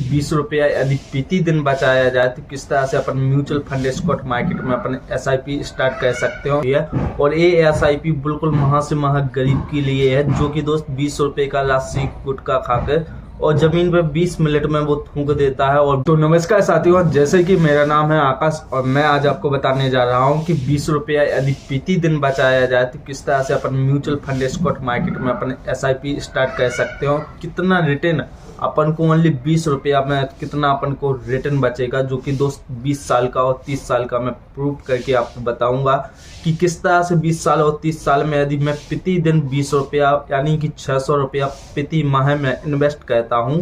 20 रुपया यदि प्रतिदिन बचाया जाए तो किस तरह से अपन म्यूचुअल फंड स्टॉक मार्केट में अपन SIP स्टार्ट कर सकते हो। और ये SIP बिल्कुल महा से महा गरीब के लिए है, जो कि दोस्त 20 रुपये का राशि गुटखा खाकर और जमीन पे 20 मिनट में वो थूक देता है। और तो नमस्कार साथियों, जैसे कि मेरा नाम है आकाश और मैं आज आपको बताने जा रहा हूँ कि 20 रुपया यदि प्रतिदिन बचाया जाए तो किस तरह से अपन म्यूचुअल फंड स्टॉक मार्केट में अपन SIP स्टार्ट कर सकते हो। कितना रिटर्न अपन को ओनली 20 रुपया में कितना अपन को रिटर्न बचेगा, जो कि दोस्त 20 साल का और 30 साल का मैं प्रूव करके आपको बताऊंगा कि किस तरह से 20 साल और 30 साल में यदि मैं प्रतिदिन 20 रुपया यानी कि 600 रुपया प्रति माह में इन्वेस्ट करता हूं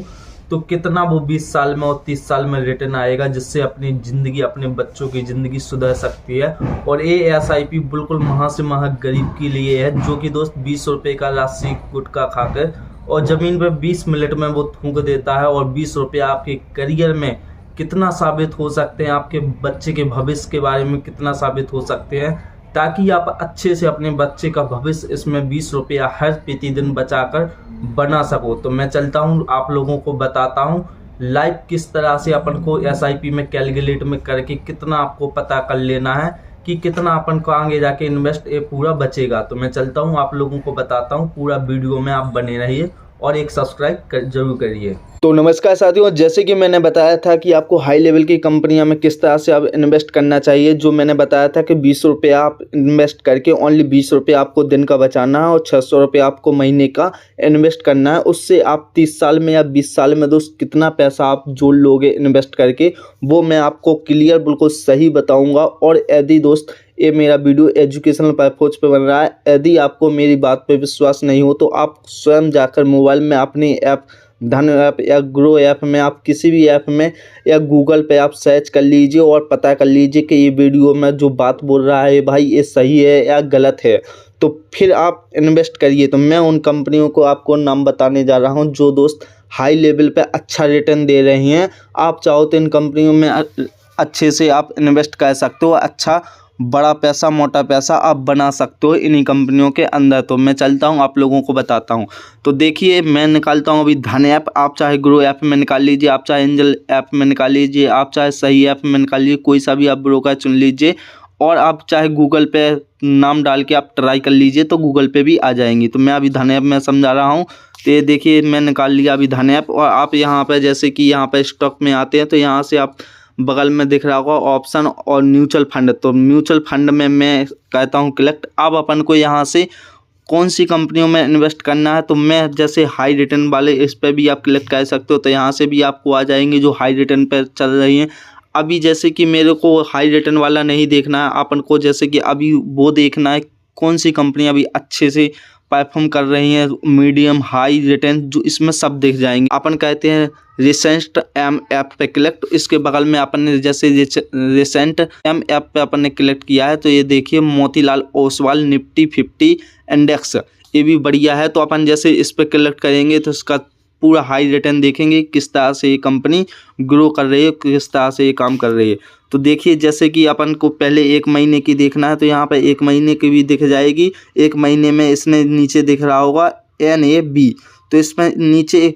तो कितना वो 20 साल में और 30 साल में रिटर्न आएगा, जिससे अपनी ज़िंदगी अपने बच्चों की ज़िंदगी सुधर सकती है। और ये SIP बिल्कुल महा से महा गरीब के लिए है, जो कि दोस्त 20 रुपये का राशि गुटखा खाकर और ज़मीन पर 20 मिनट में वो थूक देता है। और 20 रुपया आपके करियर में कितना साबित हो सकते हैं, आपके बच्चे के भविष्य के बारे में कितना साबित हो सकते हैं, ताकि आप अच्छे से अपने बच्चे का भविष्य इसमें 20 रुपया हर प्रतिदिन बचाकर बना सको। तो मैं चलता हूँ, आप लोगों को बताता हूँ लाइव किस तरह से अपन को SIP में कैलकुलेट में करके कितना आपको पता कर लेना है कि कितना अपन को आगे जाके इन्वेस्ट ये पूरा बचेगा। तो मैं चलता हूँ, आप लोगों को बताता हूँ, पूरा वीडियो में आप बने रहिए और एक सब्सक्राइब जरूर करिए। तो नमस्कार साथियों, जैसे कि मैंने बताया था कि आपको हाई लेवल की कंपनियों में किस तरह से आप इन्वेस्ट करना चाहिए। जो मैंने बताया था कि 20 रुपया आप इन्वेस्ट करके ओनली 20 रुपया आपको दिन का बचाना है और 600 रुपया आपको महीने का इन्वेस्ट करना है। उससे आप 30 साल में या 20 साल में दोस्त कितना पैसा आप जोड़ लोगे इन्वेस्ट करके, वो मैं आपको क्लियर बिल्कुल सही बताऊँगा। और यदि दोस्त ये मेरा वीडियो एजुकेशनल पर्पज पे बन रहा है, यदि आपको मेरी बात पे विश्वास नहीं हो तो आप स्वयं जाकर मोबाइल में अपनी ऐप धन ऐप या ग्रो ऐप में, आप किसी भी ऐप में या गूगल पे आप सर्च कर लीजिए और पता कर लीजिए कि ये वीडियो में जो बात बोल रहा है भाई ये सही है या गलत है, तो फिर आप इन्वेस्ट करिए। तो मैं उन कंपनियों को आपको नाम बताने जा रहा हूँ जो दोस्त हाई लेवल पे अच्छा रिटर्न दे रही हैं। आप चाहो तो इन कंपनियों में अच्छे से आप इन्वेस्ट कर सकते हो, अच्छा बड़ा पैसा मोटा पैसा आप बना सकते हो इन्हीं कंपनियों के अंदर। तो मैं चलता हूं, आप लोगों को बताता हूं। तो देखिए, मैं निकालता हूं अभी धन ऐप। आप चाहे ग्रो ऐप में निकाल लीजिए, आप चाहे एंजल ऐप में निकाल लीजिए, आप चाहे सही ऐप में निकाल लीजिए, कोई सा भी आप ब्रोकर चुन लीजिए। और आप चाहे गूगल पे नाम डाल के आप ट्राई कर लीजिए तो गूगल पे भी आ जाएंगी। तो मैं अभी धन ऐप में समझा रहा हूँ। तो ये देखिए, मैं निकाल लिया अभी धन ऐप। और आप यहाँ पर जैसे कि यहाँ पर स्टॉक में आते हैं तो यहाँ से आप बगल में दिख रहा होगा ऑप्शन और म्यूचुअल फंड। तो म्यूचुअल फंड में मैं कहता हूँ कलेक्ट। अब अपन को यहाँ से कौन सी कंपनियों में इन्वेस्ट करना है, तो मैं जैसे हाई रिटर्न वाले इस पर भी आप कलेक्ट कर सकते हो। तो यहाँ से भी आपको आ जाएंगे जो हाई रिटर्न पर चल रही हैं। अभी जैसे कि मेरे को हाई रिटर्न वाला नहीं देखना है, अपन को जैसे कि अभी वो देखना है कौन सी कंपनियाँ अभी अच्छे से परफॉर्म कर रही हैं, मीडियम हाई रिटर्न, जो इसमें सब दिख जाएंगे। अपन कहते हैं रिसेंट एम ऐप पे कलेक्ट। इसके बगल में अपन ने जैसे रिसेंट एम ऐप पे अपन ने कलेक्ट किया है तो ये देखिए मोतीलाल ओसवाल निफ्टी 50 इंडेक्स, ये भी बढ़िया है। तो अपन जैसे इस पे कलेक्ट करेंगे तो इसका पूरा हाई रिटर्न देखेंगे, किस तरह से ये कंपनी ग्रो कर रही है, किस तरह से ये काम कर रही है। तो देखिए, जैसे कि अपन को पहले 1 महीने की देखना है तो यहाँ पे 1 महीने की भी दिख जाएगी। 1 महीने में इसने नीचे दिख रहा होगा NAB, तो इसमें नीचे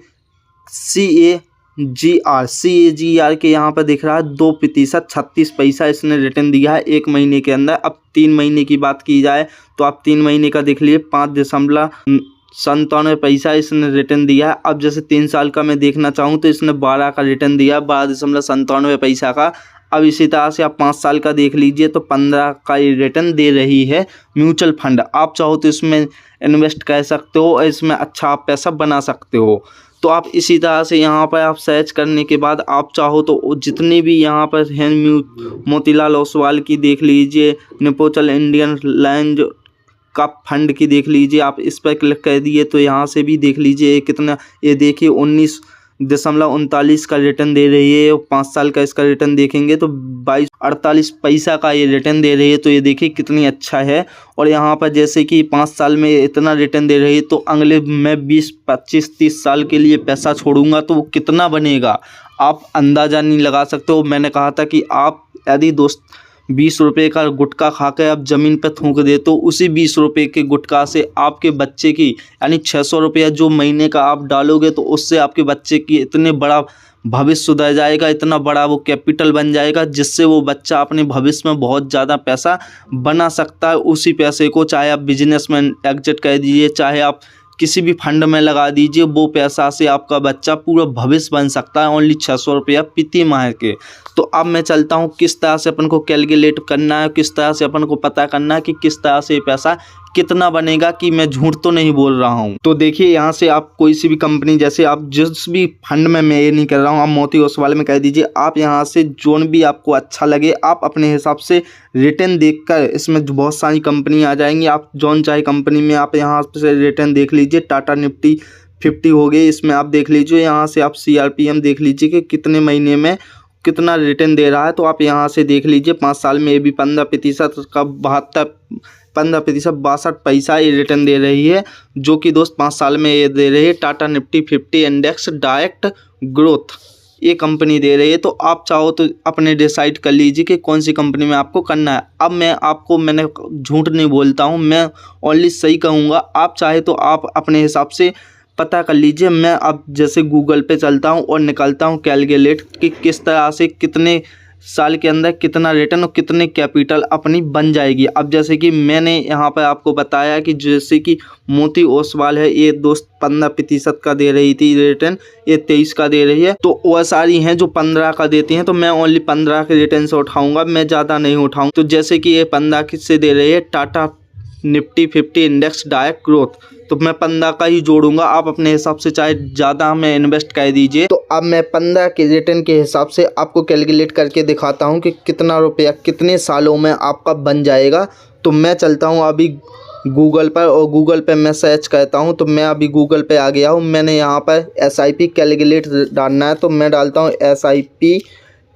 CAGR के यहाँ पर दिख रहा है 2% 36 पैसा इसने रिटर्न दिया है 1 महीने के अंदर। अब 3 महीने की बात की जाए तो आप 3 महीने का देख लिए 5.97 पैसा इसने रिटर्न दिया है। अब जैसे 3 साल का मैं देखना चाहूँ तो इसने 12 का रिटर्न दिया, 12.97 पैसा का। अब इसी तरह से आप 5 साल का देख लीजिए तो 15 का ये रिटर्न दे रही है म्यूचुअल फंड। आप चाहो तो इसमें इन्वेस्ट कर सकते हो और इसमें अच्छा आप पैसा बना सकते हो। तो आप इसी तरह से यहाँ पर आप सर्च करने के बाद आप चाहो तो जितने भी यहाँ पर हैं मोतीलाल ओसवाल की देख लीजिए, निपोचल इंडियन लैंड का फंड की देख लीजिए। आप इस पर क्लिक कर दिए तो यहाँ से भी देख लीजिए कितना, ये देखिए 19.39 का रिटर्न दे रही है। 5 साल का इसका रिटर्न देखेंगे तो 22.48 पैसा का ये रिटर्न दे रही है। तो ये देखिए कितनी अच्छा है। और यहाँ पर जैसे कि 5 साल में इतना रिटर्न दे रही है तो अगले मैं 20, 25, 30 साल के लिए पैसा छोड़ूंगा तो वो कितना बनेगा आप अंदाज़ा नहीं लगा सकते हो। मैंने कहा था कि आप यदि दोस्त 20 रुपये का गुटखा खा के आप ज़मीन पर थूक दे, तो उसी 20 रुपये के गुटखा से आपके बच्चे की यानी 600 रुपया जो महीने का आप डालोगे, तो उससे आपके बच्चे की इतने बड़ा भविष्य सुधर जाएगा, इतना बड़ा वो कैपिटल बन जाएगा, जिससे वो बच्चा अपने भविष्य में बहुत ज़्यादा पैसा बना सकता है। उसी पैसे को चाहे आप बिजनेस में एग्जिट कर दीजिए, चाहे आप किसी भी फंड में लगा दीजिए, वो पैसा से आपका बच्चा पूरा भविष्य बन सकता है ओनली 600 रुपया प्रति माह के। तो अब मैं चलता हूँ किस तरह से अपन को कैलकुलेट करना है, किस तरह से अपन को पता करना है कि किस तरह से पैसा कितना बनेगा, कि मैं झूठ तो नहीं बोल रहा हूँ। तो देखिए यहाँ से आप कोई सी भी कंपनी, जैसे आप जिस भी फंड में, मैं ये नहीं कर रहा हूँ, आप मोती ओसवाल में कह दीजिए, आप यहाँ से जोन भी आपको अच्छा लगे आप अपने हिसाब से रिटर्न देखकर, इसमें बहुत सारी कंपनी आ जाएंगी, आप जोन चाहे कंपनी में आप यहाँ से रिटर्न देख लीजिए। टाटा निफ्टी 50 हो गई, इसमें आप देख लीजिए, यहाँ से आप CRPM देख लीजिए कि कितने महीने में कितना रिटर्न दे रहा है। तो आप यहाँ से देख लीजिए 5 साल में ये भी 15% का 15% 62 पैसा ये रिटर्न दे रही है, जो कि दोस्त 5 साल में ये दे रही है। Tata Nifty 50 index direct growth ये कंपनी दे रही है। तो आप चाहो तो अपने डिसाइड कर लीजिए कि कौन सी कंपनी में आपको करना है। अब मैंने झूठ नहीं बोलता हूँ, मैं ओनली सही कहूँगा। आप चाहे तो आप अपने हिसाब से पता कर लीजिए। मैं अब जैसे गूगल पे चलता हूँ और निकालता हूँ कैलकुलेट कि किस तरह से कितने साल के अंदर कितना रिटर्न और कितने कैपिटल अपनी बन जाएगी। अब जैसे कि मैंने यहाँ पर आपको बताया कि जैसे कि मोती ओसवाल है, ये दोस्त 15% का दे रही थी रिटर्न, ये 23 का दे रही है। तो वह सारी हैं जो 15 का देती हैं, तो मैं ओनली 15 के रिटर्न से उठाऊंगा, मैं ज़्यादा नहीं उठाऊँ। तो जैसे कि ये 15 से दे रही है Tata Nifty 50 index direct growth, तो मैं 15 का ही जोड़ूंगा। आप अपने हिसाब से चाहे ज़्यादा में इन्वेस्ट कर दीजिए। तो अब मैं 15 के रिटर्न के हिसाब से आपको कैलकुलेट करके दिखाता हूं कि कितना रुपया कितने सालों में आपका बन जाएगा। तो मैं चलता हूं अभी गूगल पर, और गूगल पे मैं सर्च करता हूं। तो मैं अभी गूगल पे आ गया हूं। मैंने यहाँ पर SIP कैलकुलेट डालना है, तो मैं डालता हूँ SIP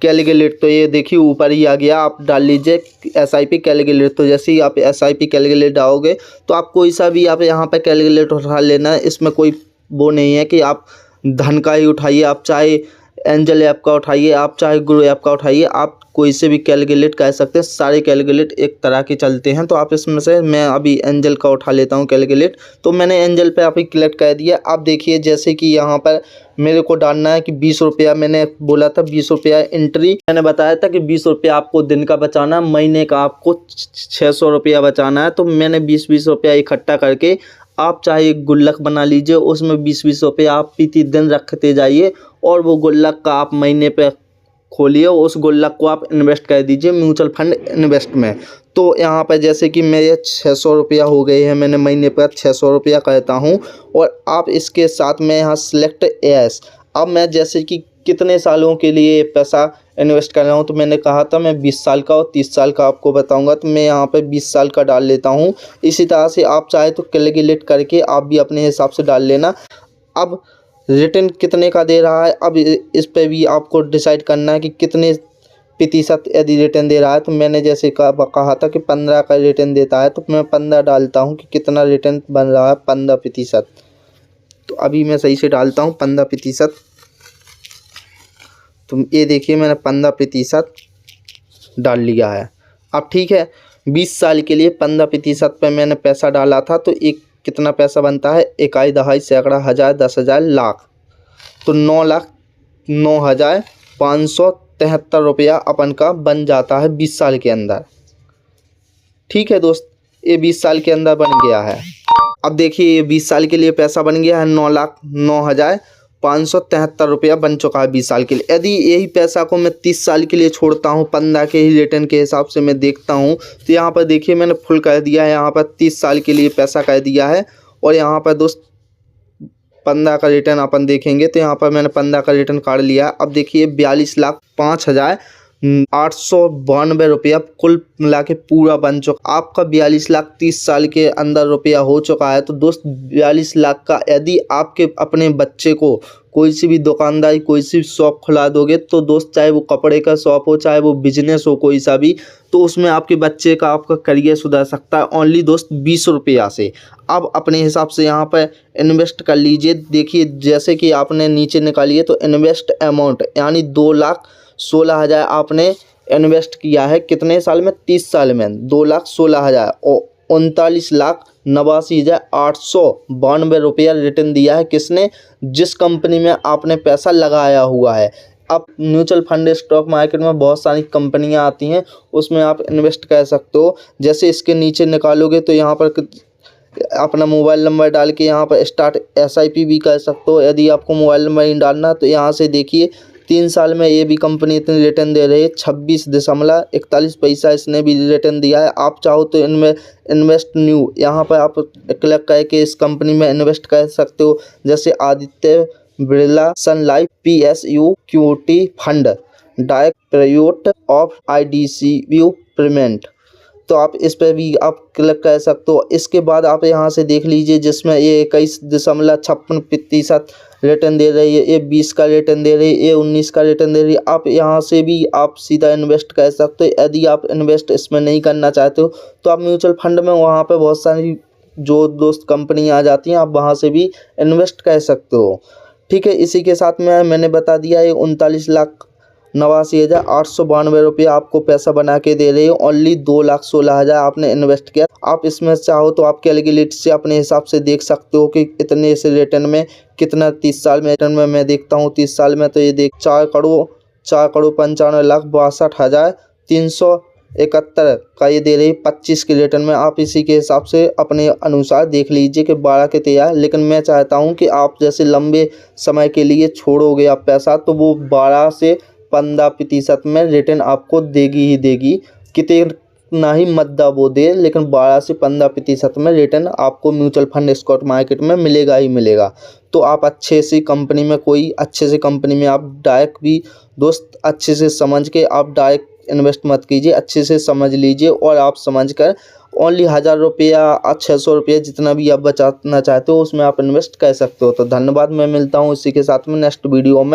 कैलकुलेट। तो ये देखिए ऊपर ही आ गया, आप डाल लीजिए SIP कैलकुलेट। तो जैसे ही आप SIP कैलकुलेट डालोगे, तो आप कोई सा भी आप यहाँ पे कैलकुलेट उठा लेना है। इसमें कोई वो नहीं है कि आप धन का ही उठाइए, आप चाहे एंजल ऐप का उठाइए, आप चाहे ग्रो ऐप का उठाइए, आप कोई से भी कैलकुलेट कर सकते हैं। सारे कैलकुलेट एक तरह के चलते हैं। तो आप इसमें से मैं अभी एंजल का उठा लेता हूं कैलकुलेट। तो मैंने एंजल पे अभी क्लिक कर दिया। आप देखिए जैसे कि यहाँ पर मेरे को डालना है कि 20 रुपया, मैंने बोला था 20 रुपया एंट्री, मैंने बताया था कि 20 रुपया आपको दिन का बचाना, महीने का आपको 600 रुपया बचाना है। तो मैंने 20-20 रुपया इकट्ठा करके, आप चाहे एक गुल्लक बना लीजिए, उसमें 20-20 रुपये आप प्रति दिन रखते जाइए, और वो गुल्लक का आप महीने पे खोलिए, उस गुल्लक को आप इन्वेस्ट कर दीजिए म्यूचुअल फंड इन्वेस्ट में। तो यहाँ पर जैसे कि मेरे 600 रुपया हो गए हैं, मैंने महीने पर 600 रुपया कहता हूँ। और आप इसके साथ में यहाँ सिलेक्ट एस, अब मैं जैसे कि कितने सालों के लिए पैसा इन्वेस्ट कर रहा हूँ, तो मैंने कहा था मैं 20 साल का और 30 साल का आपको बताऊंगा। तो मैं यहाँ पे 20 साल का डाल लेता हूँ। इसी तरह से आप चाहे तो कैलकुलेट करके आप भी अपने हिसाब से डाल लेना। अब रिटर्न कितने का दे रहा है, अब इस पे भी आपको डिसाइड करना है कि कितने प्रतिशत यदि रिटर्न दे रहा है। तो मैंने जैसे कहा था कि 15 का रिटर्न देता है, तो मैं 15 डालता हूँ कि कितना रिटर्न बन रहा है, 15%। तो अभी मैं सही से डालता हूँ 15%। तो ये देखिए मैंने 15% डाल लिया है। अब ठीक है, 20 साल के लिए 15% पे मैंने पैसा डाला था, तो एक कितना पैसा बनता है, इकाई दहाई सैकड़ा हज़ार 10,000 लाख, तो 9,09,573 रुपया अपन का बन जाता है 20 साल के अंदर। ठीक है दोस्त, ये 20 साल के अंदर बन गया है। अब देखिए ये 20 साल के लिए पैसा बन गया है 9,09,573 रुपया बन चुका है 20 साल के लिए। यदि यही पैसा को मैं 30 साल के लिए छोड़ता हूँ, 15 के ही रिटर्न के हिसाब से मैं देखता हूँ, तो यहाँ पर देखिए मैंने फुल कर दिया है, यहाँ पर 30 साल के लिए पैसा कर दिया है। और यहाँ पर दोस्त 15 का रिटर्न अपन देखेंगे, तो यहाँ पर मैंने 15 का रिटर्न काट लिया। अब देखिए 42,05,892 रुपया कुल मिला के पूरा बन चुका। आपका 42 लाख 30 साल के अंदर रुपया हो चुका है। तो दोस्त 42 लाख का यदि आपके अपने बच्चे को कोई सी भी दुकानदारी, कोई सी भी शॉप खुला दोगे, तो दोस्त चाहे वो कपड़े का शॉप हो, चाहे वो बिजनेस हो कोई सा भी, तो उसमें आपके बच्चे का आपका करियर सुधर सकता है ओनली दोस्त 20 रुपया से। अब अपने हिसाब से यहाँ पर इन्वेस्ट कर लीजिए। देखिए जैसे कि आपने नीचे निकालिए, तो इन्वेस्ट अमाउंट यानी 2,16,000 आपने इन्वेस्ट किया है कितने साल में, 30 साल में 2,16,000 और 39,89,892 रुपया रिटर्न दिया है। किसने? जिस कंपनी में आपने पैसा लगाया हुआ है। अब म्यूचुअल फंड स्टॉक मार्केट में बहुत सारी कंपनियां आती हैं, उसमें आप इन्वेस्ट कर सकते हो। जैसे इसके नीचे निकालोगे तो यहाँ पर अपना मोबाइल नंबर डाल के यहाँ पर स्टार्ट SIP भी कर सकते हो। यदि आपको मोबाइल नंबर नहीं डालना तो यहाँ से देखिए 3 साल में ये भी कंपनी इतनी रिटर्न दे रही है, 26.41 इसने भी रिटर्न दिया है। आप चाहो तो इनमें इन्वेस्ट न्यू यहाँ पर आप क्लिक करके इस कंपनी में इन्वेस्ट कर सकते हो। जैसे Aditya Birla Sun Life PSU QT fund direct प्रयोट ऑफ IDCU पेमेंट, तो आप इस पर भी आप क्लिक कर सकते हो। इसके बाद आप यहाँ से देख लीजिए जिसमें ये 21.56% रिटर्न दे रही है, ये 20 का रिटर्न दे रही है, ये 19 का रिटर्न दे रही है। आप यहाँ से भी आप सीधा इन्वेस्ट कर सकते हो। यदि आप इन्वेस्ट इसमें नहीं करना चाहते हो तो आप म्यूचुअल फंड में वहाँ पर बहुत सारी जो दोस्त कंपनी आ जाती हैं, आप वहाँ से भी इन्वेस्ट कर सकते हो। ठीक है, इसी के साथ में मैंने बता दिया है 39,89,892 रुपये आपको पैसा बना के दे रही है। ओनली 2,16,000 आपने इन्वेस्ट किया। आप इसमें चाहो तो आप कैलकुलेट से अपने हिसाब से देख सकते हो कि इतने से रिटर्न में कितना 30 साल में रिटर्न में मैं देखता हूँ। 30 साल में तो ये देख 4,95,62,371 का ये दे रही 25 के रिटर्न में। आप इसी के हिसाब से अपने अनुसार देख लीजिए कि 12 के तैयार। लेकिन मैं चाहता हूँ कि आप जैसे लंबे समय के लिए छोड़ोगे आप पैसा तो वो 12 से 15% में रिटर्न आपको देगी ही देगी। कितना ही मद्दा वो दे, लेकिन 12 से 15% में रिटर्न आपको म्यूचुअल फंड स्टॉक मार्केट में मिलेगा ही मिलेगा। तो आप अच्छे से कंपनी में आप डायरेक्ट भी दोस्त अच्छे से समझ के आप डायरेक्ट इन्वेस्ट मत कीजिए, अच्छे से समझ लीजिए और आप समझ कर ओनली 1,000 रुपया 600 रुपये जितना भी आप बचाना चाहते हो उसमें आप इन्वेस्ट कर सकते हो। तो धन्यवाद, मैं मिलता हूँ इसी के साथ में नेक्स्ट वीडियो में।